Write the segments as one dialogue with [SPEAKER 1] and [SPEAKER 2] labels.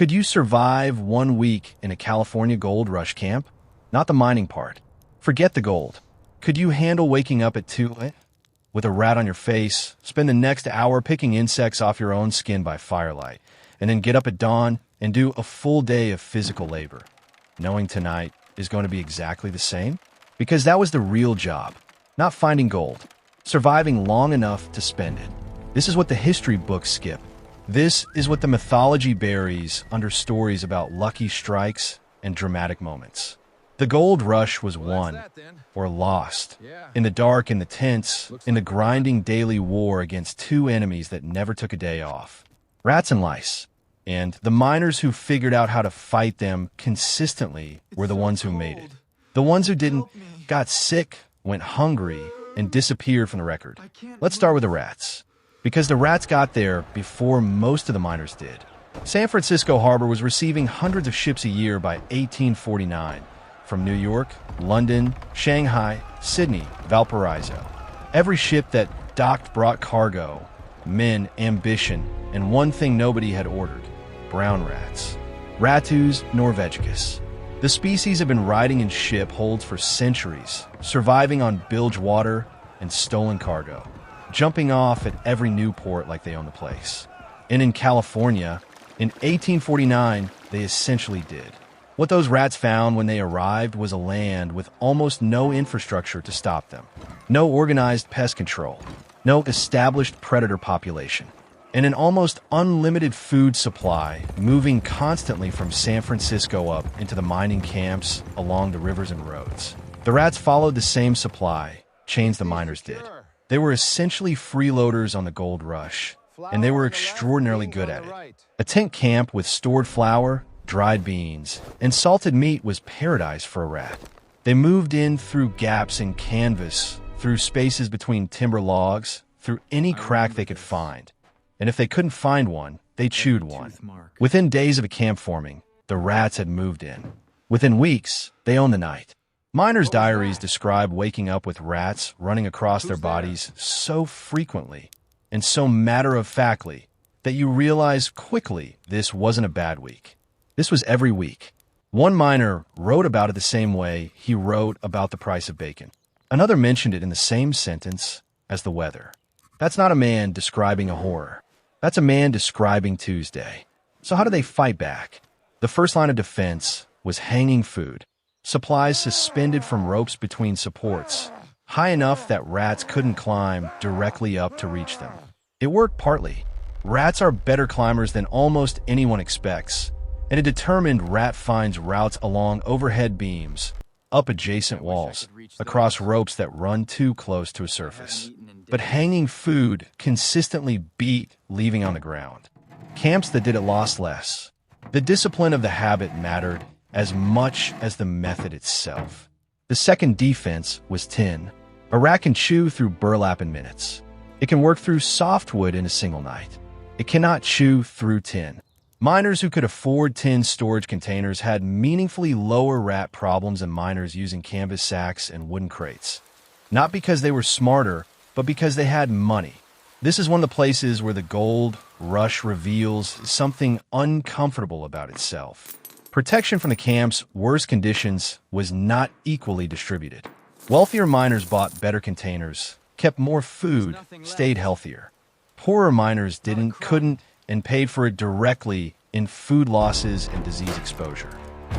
[SPEAKER 1] Could you survive 1 week in a California gold rush camp? Not the mining part. Forget the gold. Could you handle waking up at 2 a.m. with a rat on your face, spend the next hour picking insects off your own skin by firelight, and then get up at dawn and do a full day of physical labor, knowing tonight is going to be exactly the same? Because that was the real job, not finding gold, surviving long enough to spend it. This is what the history books skip. This is what the mythology buries under stories about lucky strikes and dramatic moments. The gold rush was won or lost in the dark, in the tents, in the grinding daily war against two enemies that never took a day off: rats and lice. And the miners who figured out how to fight them consistently were the ones who made it. The ones who didn't got sick, went hungry, and disappeared from the record. Let's start with the rats, because the rats got there before most of the miners did. San Francisco Harbor was receiving hundreds of ships a year by 1849 from New York, London, Shanghai, Sydney, Valparaiso. Every ship that docked brought cargo, men, ambition, and one thing nobody had ordered: brown rats. Ratus norvegicus. The species have been riding in ship holds for centuries, surviving on bilge water and stolen cargo, jumping off at every new port like they own the place. And in California, in 1849, they essentially did. What those rats found when they arrived was a land with almost no infrastructure to stop them, no organized pest control, no established predator population, and an almost unlimited food supply moving constantly from San Francisco up into the mining camps along the rivers and roads. The rats followed the same supply chains the miners did. They were essentially freeloaders on the gold rush, and they were extraordinarily good at it. A tent camp with stored flour, dried beans, and salted meat was paradise for a rat. They moved in through gaps in canvas, through spaces between timber logs, through any crack they could find. And if they couldn't find one, they chewed one. Within days of a camp forming, the rats had moved in. Within weeks, they owned the night. Miners' diaries describe waking up with rats running across their bodies so frequently and so matter-of-factly that you realize quickly this wasn't a bad week. This was every week. One miner wrote about it the same way he wrote about the price of bacon. Another mentioned it in the same sentence as the weather. That's not a man describing a horror. That's a man describing Tuesday. So how do they fight back? The first line of defense was hanging food. Supplies suspended from ropes between supports, high enough that rats couldn't climb directly up to reach them. It worked partly. Rats are better climbers than almost anyone expects, and a determined rat finds routes along overhead beams, up adjacent walls, across ropes that run too close to a surface. But hanging food consistently beat leaving on the ground. Camps that did it lost less. The discipline of the habit mattered as much as the method itself. The second defense was tin. A rat can chew through burlap in minutes. It can work through softwood in a single night. It cannot chew through tin. Miners who could afford tin storage containers had meaningfully lower rat problems than miners using canvas sacks and wooden crates. Not because they were smarter, but because they had money. This is one of the places where the gold rush reveals something uncomfortable about itself. Protection from the camp's worst conditions was not equally distributed. Wealthier miners bought better containers, kept more food, stayed healthier. Poorer miners didn't, couldn't, and paid for it directly in food losses and disease exposure.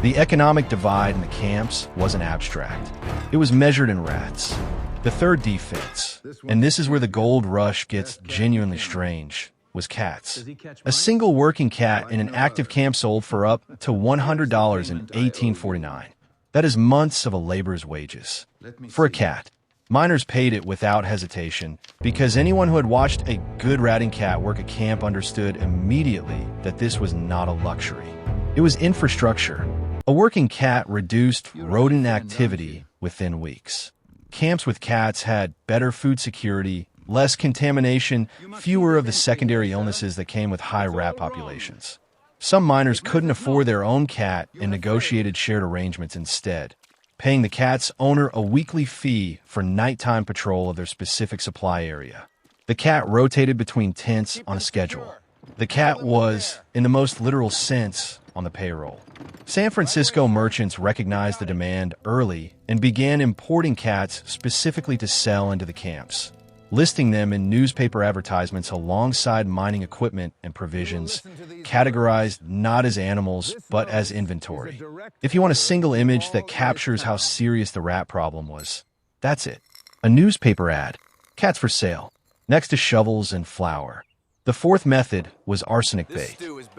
[SPEAKER 1] The economic divide in the camps wasn't abstract. It was measured in rats. The third defense, and this is where the gold rush gets genuinely strange, was cats. A single working cat in an active camp sold for up to $100 in 1849. That is months of a laborer's wages. For a cat, miners paid it without hesitation because anyone who had watched a good ratting cat work a camp understood immediately that this was not a luxury. It was infrastructure. A working cat reduced rodent activity within weeks. Camps with cats had better food security, less contamination, fewer of the secondary illnesses that came with high rat populations. Some miners couldn't afford their own cat and negotiated shared arrangements instead, paying the cat's owner a weekly fee for nighttime patrol of their specific supply area. The cat rotated between tents on a schedule. The cat was, in the most literal sense, on the payroll. San Francisco merchants recognized the demand early and began importing cats specifically to sell into the camps, listing them in newspaper advertisements alongside mining equipment and provisions, categorized not as animals but as inventory. If you want a single image that captures how serious the rat problem was, that's it. A newspaper ad, cats for sale, next to shovels and flour. The fourth method was arsenic bait,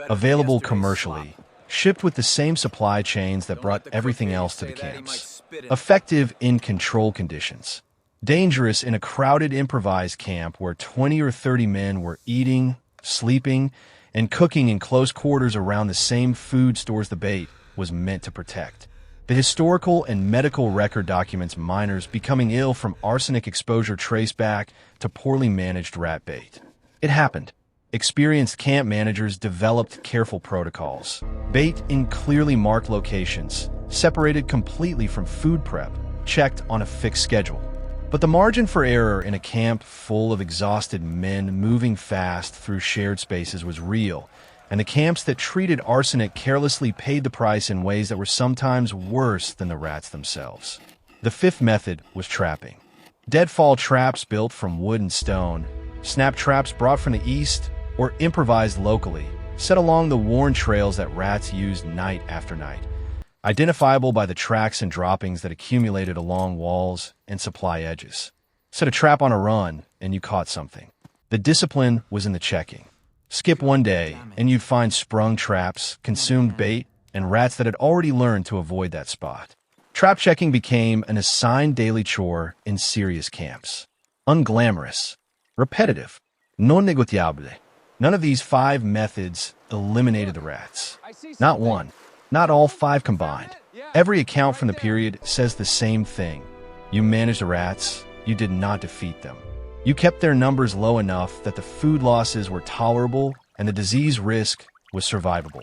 [SPEAKER 1] available commercially, shipped with the same supply chains that brought everything else to the camps. Effective in control conditions. Dangerous in a crowded improvised camp where 20 or 30 men were eating, sleeping, and cooking in close quarters around the same food stores the bait was meant to protect. The historical and medical record documents miners becoming ill from arsenic exposure trace back to poorly managed rat bait. It happened. Experienced camp managers developed careful protocols. Bait in clearly marked locations, separated completely from food prep, checked on a fixed schedule. But the margin for error in a camp full of exhausted men moving fast through shared spaces was real, and the camps that treated arsenic carelessly paid the price in ways that were sometimes worse than the rats themselves. The fifth method was trapping. Deadfall traps built from wood and stone, snap traps brought from the east, or improvised locally, set along the worn trails that rats used night after night, identifiable by the tracks and droppings that accumulated along walls and supply edges. Set a trap on a run, and you caught something. The discipline was in the checking. Skip one day, and you'd find sprung traps, consumed bait, and rats that had already learned to avoid that spot. Trap checking became an assigned daily chore in serious camps. Unglamorous. Repetitive. Non negociable. None of these 5 methods eliminated the rats. Not one. Not all 5 combined. Every account from the period says the same thing. You managed the rats. You did not defeat them. You kept their numbers low enough that the food losses were tolerable and the disease risk was survivable.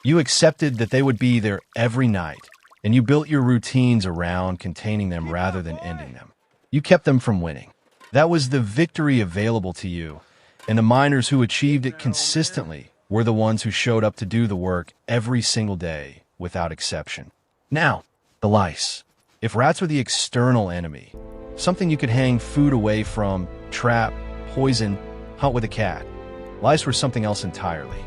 [SPEAKER 1] You accepted that they would be there every night, and you built your routines around containing them rather than ending them. You kept them from winning. That was the victory available to you, and the miners who achieved it consistently were the ones who showed up to do the work every single day, without exception. Now, the lice. If rats were the external enemy, something you could hang food away from, trap, poison, hunt with a cat, lice were something else entirely.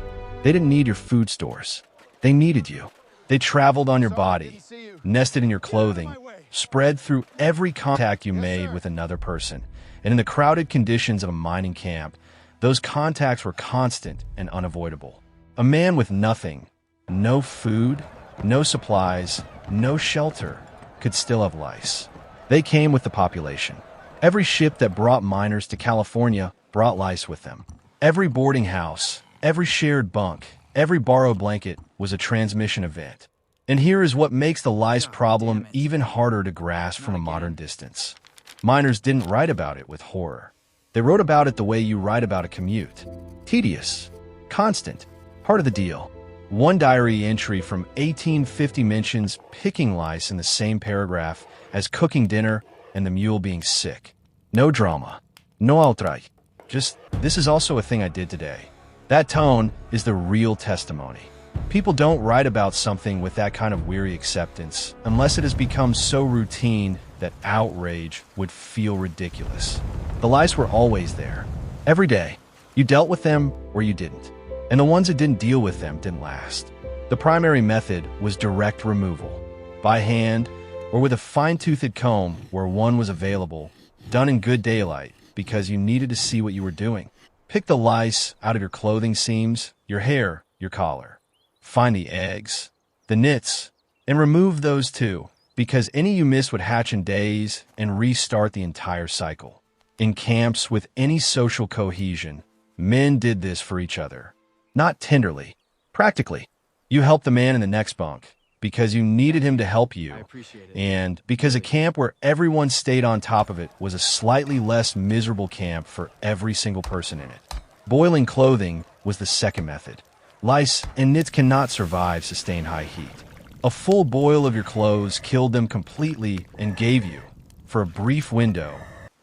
[SPEAKER 1] They didn't need your food stores. They needed you. They traveled on your body, nested in your clothing, spread through every contact you made with another person. And in the crowded conditions of a mining camp, those contacts were constant and unavoidable. A man with nothing, no food, no supplies, no shelter, could still have lice. They came with the population. Every ship that brought miners to California brought lice with them. Every boarding house, every shared bunk, every borrowed blanket was a transmission event. And here is what makes the lice problem even harder to grasp from a modern distance. Miners didn't write about it with horror. They wrote about it the way you write about a commute. Tedious, constant, part of the deal. One diary entry from 1850 mentions picking lice in the same paragraph as cooking dinner and the mule being sick. No drama. No outright. Just, this is also a thing I did today. That tone is the real testimony. People don't write about something with that kind of weary acceptance unless it has become so routine that outrage would feel ridiculous. The lice were always there. Every day. You dealt with them or you didn't. And the ones that didn't deal with them didn't last. The primary method was direct removal. By hand or with a fine-toothed comb where one was available, done in good daylight because you needed to see what you were doing. Pick the lice out of your clothing seams, your hair, your collar. Find the eggs, the nits, and remove those too, because any you miss would hatch in days and restart the entire cycle. In camps with any social cohesion, men did this for each other. Not tenderly, practically. You helped the man in the next bunk because you needed him to help you, and because a camp where everyone stayed on top of it was a slightly less miserable camp for every single person in it. Boiling clothing was the second method. Lice and nits cannot survive sustained high heat. A full boil of your clothes killed them completely and gave you, for a brief window,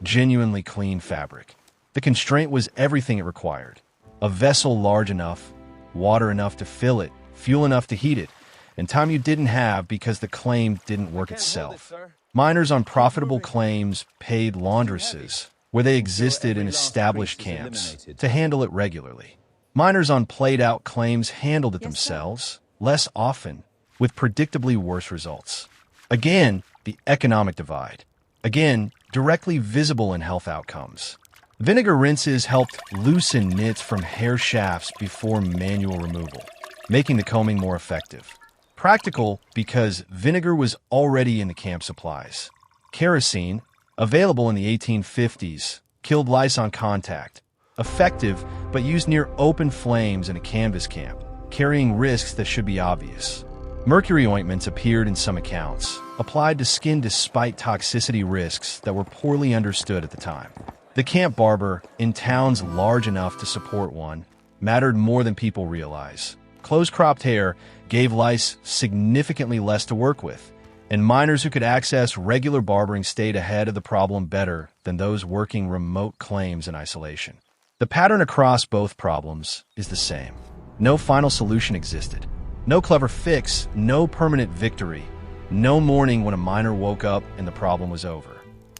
[SPEAKER 1] genuinely clean fabric. The constraint was everything it required. A vessel large enough, water enough to fill it, fuel enough to heat it, and time you didn't have because the claim didn't work itself. Miners on profitable claims paid laundresses, where they existed in established camps, to handle it regularly. Miners on played-out claims handled it themselves, less often, with predictably worse results. Again, the economic divide. Again, directly visible in health outcomes. Vinegar rinses helped loosen nits from hair shafts before manual removal, making the combing more effective. Practical because vinegar was already in the camp supplies. Kerosene, available in the 1850s, killed lice on contact. Effective, but used near open flames in a canvas camp, carrying risks that should be obvious. Mercury ointments appeared in some accounts, applied to skin despite toxicity risks that were poorly understood at the time. The camp barber, in towns large enough to support one, mattered more than people realize. Close-cropped hair gave lice significantly less to work with, and miners who could access regular barbering stayed ahead of the problem better than those working remote claims in isolation. The pattern across both problems is the same. No final solution existed. No clever fix, no permanent victory, no morning when a miner woke up and the problem was over.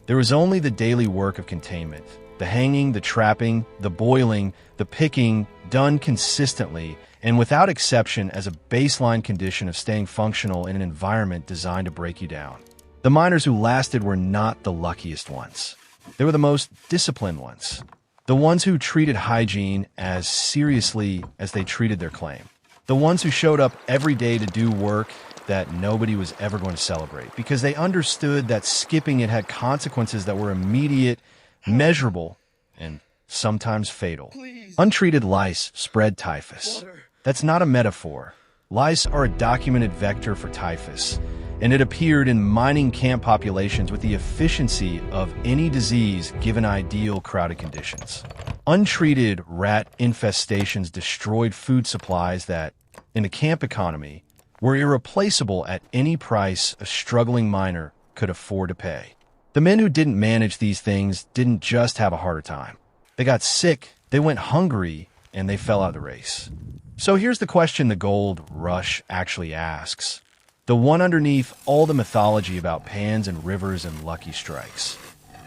[SPEAKER 1] There was only the daily work of containment, the hanging, the trapping, the boiling, the picking, done consistently and without exception as a baseline condition of staying functional in an environment designed to break you down. The miners who lasted were not the luckiest ones. They were the most disciplined ones. The ones who treated hygiene as seriously as they treated their claim. The ones who showed up every day to do work that nobody was ever going to celebrate because they understood that skipping it had consequences that were immediate, measurable, and sometimes fatal. Untreated lice spread typhus. That's not a metaphor. Lice are a documented vector for typhus, and it appeared in mining camp populations with the efficiency of any disease given ideal crowded conditions. Untreated rat infestations destroyed food supplies that, in the camp economy, were irreplaceable at any price a struggling miner could afford to pay. The men who didn't manage these things didn't just have a harder time. They got sick, they went hungry, and they fell out of the race. So here's the question the gold rush actually asks. The one underneath all the mythology about pans and rivers and lucky strikes.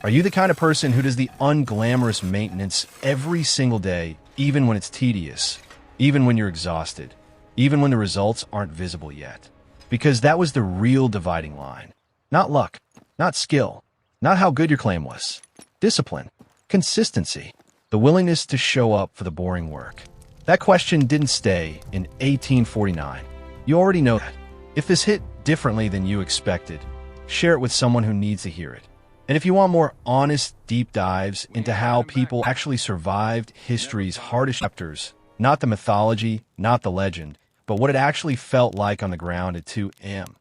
[SPEAKER 1] Are you the kind of person who does the unglamorous maintenance every single day, even when it's tedious, even when you're exhausted, even when the results aren't visible yet? Because that was the real dividing line. Not luck, not skill, not how good your claim was. Discipline, consistency, the willingness to show up for the boring work. That question didn't stay in 1849. You already know that. If this hit differently than you expected, share it with someone who needs to hear it. And if you want more honest, deep dives into how people actually survived history's hardest chapters, not the mythology, not the legend, but what it actually felt like on the ground at 2 a.m.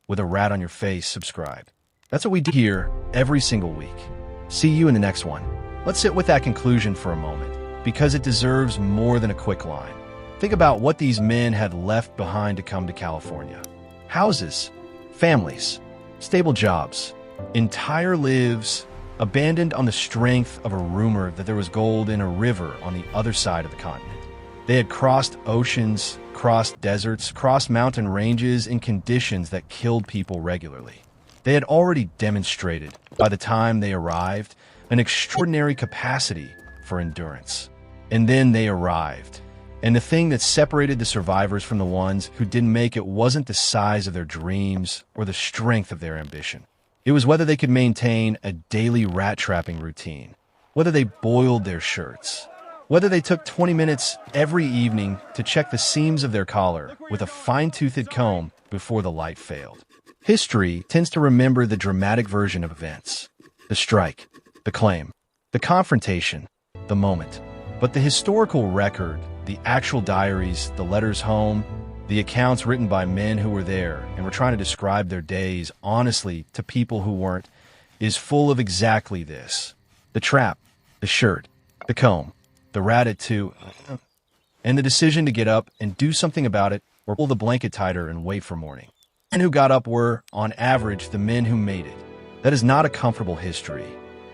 [SPEAKER 1] with a rat on your face, subscribe. That's what we do here every single week. See you in the next one. Let's sit with that conclusion for a moment, because it deserves more than a quick line. Think about what these men had left behind to come to California. Houses, families, stable jobs, entire lives abandoned on the strength of a rumor that there was gold in a river on the other side of the continent. They had crossed oceans, crossed deserts, crossed mountain ranges in conditions that killed people regularly. They had already demonstrated, by the time they arrived, an extraordinary capacity for endurance. And then they arrived. And the thing that separated the survivors from the ones who didn't make it wasn't the size of their dreams or the strength of their ambition. It was whether they could maintain a daily rat-trapping routine, whether they boiled their shirts, whether they took 20 minutes every evening to check the seams of their collar with a fine-toothed comb before the light failed. History tends to remember the dramatic version of events, the strike, the claim, the confrontation, the moment. But the historical record, the actual diaries, the letters home, the accounts written by men who were there and were trying to describe their days honestly to people who weren't, is full of exactly this. The trap, the shirt, the comb, the rat at 2, and the decision to get up and do something about it or pull the blanket tighter and wait for morning. Men who got up were, on average, the men who made it. That is not a comfortable history.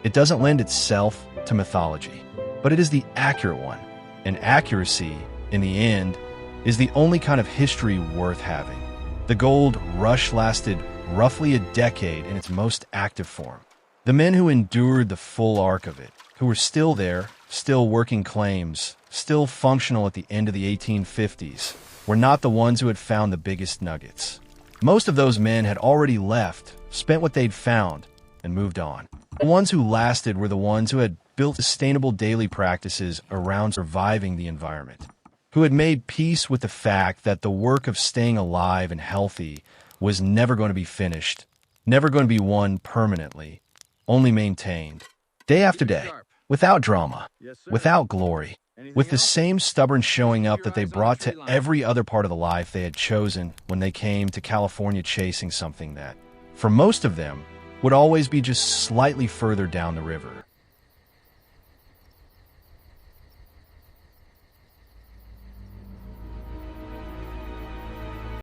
[SPEAKER 1] It doesn't lend itself to mythology, but it is the accurate one. And accuracy, in the end, is the only kind of history worth having. The gold rush lasted roughly a decade in its most active form. The men who endured the full arc of it, who were still there, still working claims, still functional at the end of the 1850s, were not the ones who had found the biggest nuggets. Most of those men had already left, spent what they'd found, and moved on. The ones who lasted were the ones who had built sustainable daily practices around surviving the environment, who had made peace with the fact that the work of staying alive and healthy was never going to be finished, never going to be won permanently, only maintained, day after day, without drama, without glory, with the same stubborn showing up that they brought to every other part of the life they had chosen when they came to California chasing something that, for most of them, would always be just slightly further down the river.